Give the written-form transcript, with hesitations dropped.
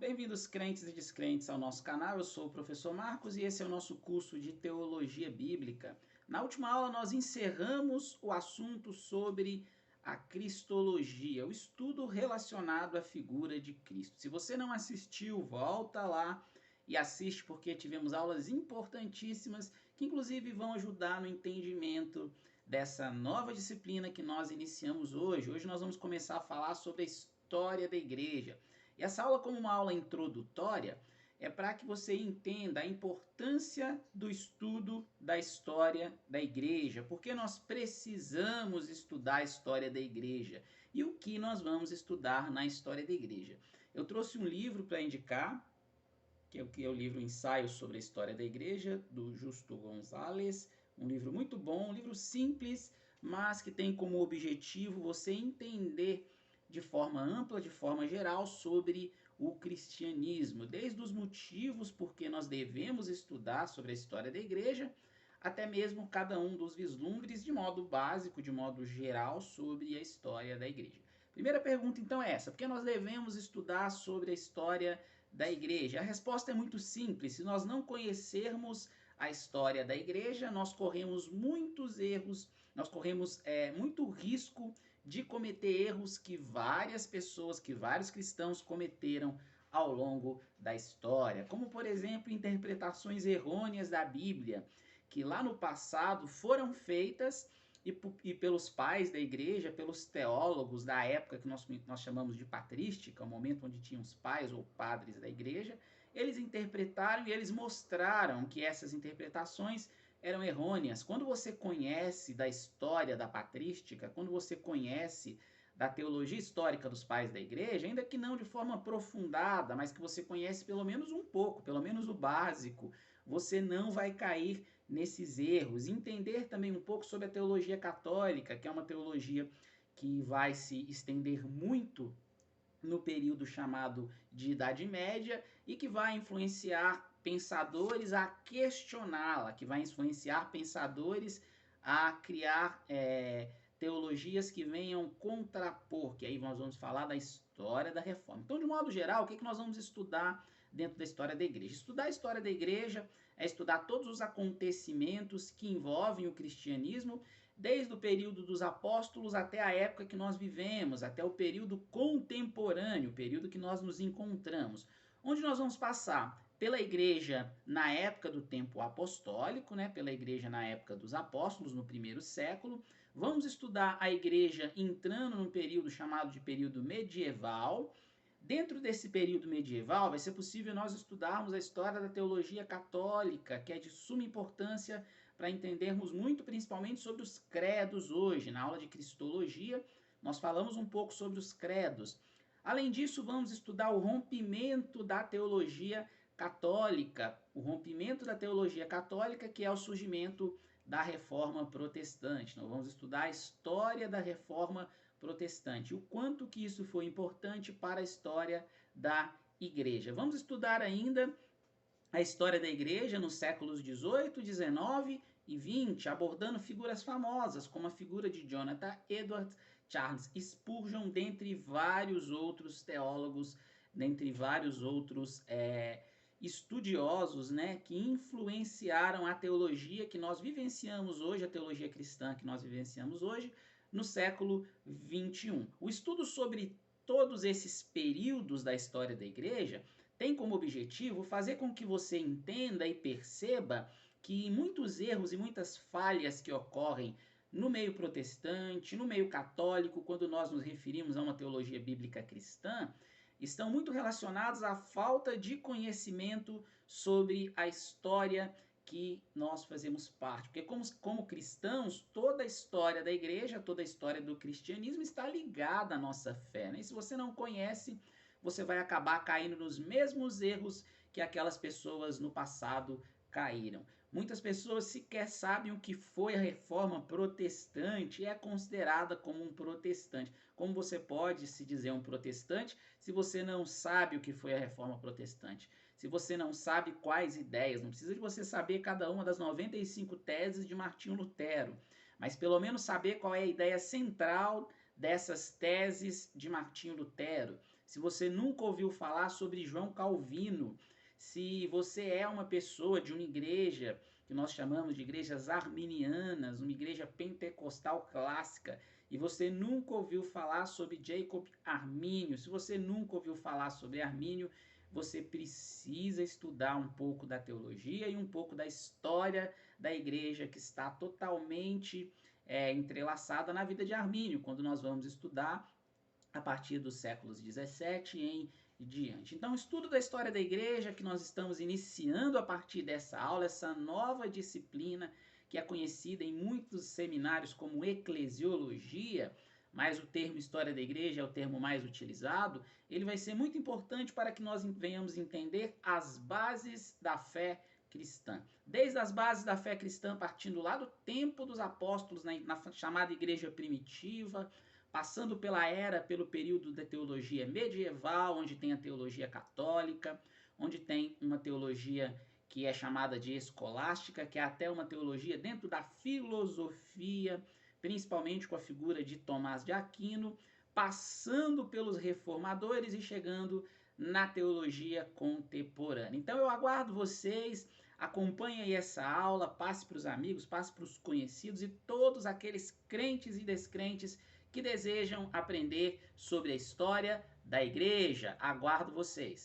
Bem-vindos, crentes e descrentes, ao nosso canal. Eu sou o professor Marcos e esse é o nosso curso de Teologia Bíblica. Na última aula, nós encerramos o assunto sobre a Cristologia, o estudo relacionado à figura de Cristo. Se você não assistiu, volta lá e assiste, porque tivemos aulas importantíssimas que, inclusive, vão ajudar no entendimento dessa nova disciplina que nós iniciamos hoje. Hoje nós vamos começar a falar sobre a história da igreja. E essa aula, como uma aula introdutória, é para que você entenda a importância do estudo da história da igreja, porque nós precisamos estudar a história da igreja e o que nós vamos estudar na história da igreja. Eu trouxe um livro para indicar, que é o livro Ensaio sobre a História da Igreja, do Justo Gonzalez, um livro muito bom, um livro simples, mas que tem como objetivo você entender de forma ampla, de forma geral, sobre o cristianismo, desde os motivos por que nós devemos estudar sobre a história da igreja, até mesmo cada um dos vislumbres de modo básico, de modo geral, sobre a história da igreja. Primeira pergunta então é essa: por que nós devemos estudar sobre a história da igreja? A resposta é muito simples. Se nós não conhecermos a história da igreja, nós corremos muitos erros, nós corremos muito risco de cometer erros que várias pessoas, que vários cristãos cometeram ao longo da história, como por exemplo interpretações errôneas da Bíblia, que lá no passado foram feitas e pelos pais da igreja, pelos teólogos da época que nós chamamos de patrística, o momento onde tinham os pais ou padres da igreja, eles interpretaram e eles mostraram que essas interpretações eram errôneas. Quando você conhece da história da patrística, quando você conhece da teologia histórica dos pais da igreja, ainda que não de forma aprofundada, mas que você conhece pelo menos um pouco, pelo menos o básico, você não vai cair nesses erros. Entender também um pouco sobre a teologia católica, que é uma teologia que vai se estender muito no período chamado de Idade Média e que vai influenciar pensadores a questioná-la, que vai influenciar pensadores a criar teologias que venham contrapor, que aí nós vamos falar da história da reforma. Então, de modo geral, o que nós vamos estudar dentro da história da igreja? Estudar a história da igreja é estudar todos os acontecimentos que envolvem o cristianismo, desde o período dos apóstolos até a época que nós vivemos, até o período contemporâneo, o período que nós nos encontramos, onde nós vamos passar pela igreja na época do tempo apostólico, né, pela igreja na época dos apóstolos, no primeiro século. Vamos estudar a igreja entrando num período chamado de período medieval. Dentro desse período medieval, vai ser possível nós estudarmos a história da teologia católica, que é de suma importância para entendermos muito, principalmente sobre os credos hoje. Na aula de Cristologia, nós falamos um pouco sobre os credos. Além disso, vamos estudar o rompimento da teologia católica, que é o surgimento da Reforma Protestante. Nós vamos estudar a história da Reforma Protestante, o quanto que isso foi importante para a história da igreja. Vamos estudar ainda a história da igreja nos séculos 18, 19 e 20, abordando figuras famosas, como a figura de Jonathan Edwards, Charles Spurgeon, dentre vários outros teólogos, dentre vários outros estudiosos, né, que influenciaram a teologia que nós vivenciamos hoje, a teologia cristã que nós vivenciamos hoje, no século 21. O estudo sobre todos esses períodos da história da igreja tem como objetivo fazer com que você entenda e perceba que muitos erros e muitas falhas que ocorrem no meio protestante, no meio católico, quando nós nos referimos a uma teologia bíblica cristã, estão muito relacionados à falta de conhecimento sobre a história que nós fazemos parte. Porque como cristãos, toda a história da igreja, toda a história do cristianismo está ligada à nossa fé, né? E se você não conhece, você vai acabar caindo nos mesmos erros que aquelas pessoas no passado caíram. Muitas pessoas sequer sabem o que foi a reforma protestante e é considerada como um protestante. Como você pode se dizer um protestante se você não sabe o que foi a reforma protestante? Se você não sabe quais ideias, não precisa de você saber cada uma das 95 teses de Martinho Lutero, mas pelo menos saber qual é a ideia central dessas teses de Martinho Lutero. se você nunca ouviu falar sobre João Calvino, se você é uma pessoa de uma igreja que nós chamamos de igrejas arminianas, uma igreja pentecostal clássica, e você nunca ouviu falar sobre Jacob Armínio, se você nunca ouviu falar sobre Armínio, você precisa estudar um pouco da teologia e um pouco da história da igreja, que está totalmente entrelaçada na vida de Armínio, quando nós vamos estudar a partir dos séculos 17 em diante. Então, o estudo da história da igreja que nós estamos iniciando a partir dessa aula, essa nova disciplina que é conhecida em muitos seminários como eclesiologia, mas o termo história da igreja é o termo mais utilizado, ele vai ser muito importante para que nós venhamos entender as bases da fé cristã. Desde as bases da fé cristã, partindo lá do tempo dos apóstolos, na chamada igreja primitiva, passando pelo período da teologia medieval, onde tem a teologia católica, onde tem uma teologia que é chamada de escolástica, que é até uma teologia dentro da filosofia, principalmente com a figura de Tomás de Aquino, passando pelos reformadores e chegando na teologia contemporânea. Então eu aguardo vocês, acompanhem aí essa aula, passe para os amigos, passe para os conhecidos e todos aqueles crentes e descrentes que desejam aprender sobre a história da igreja. Aguardo vocês.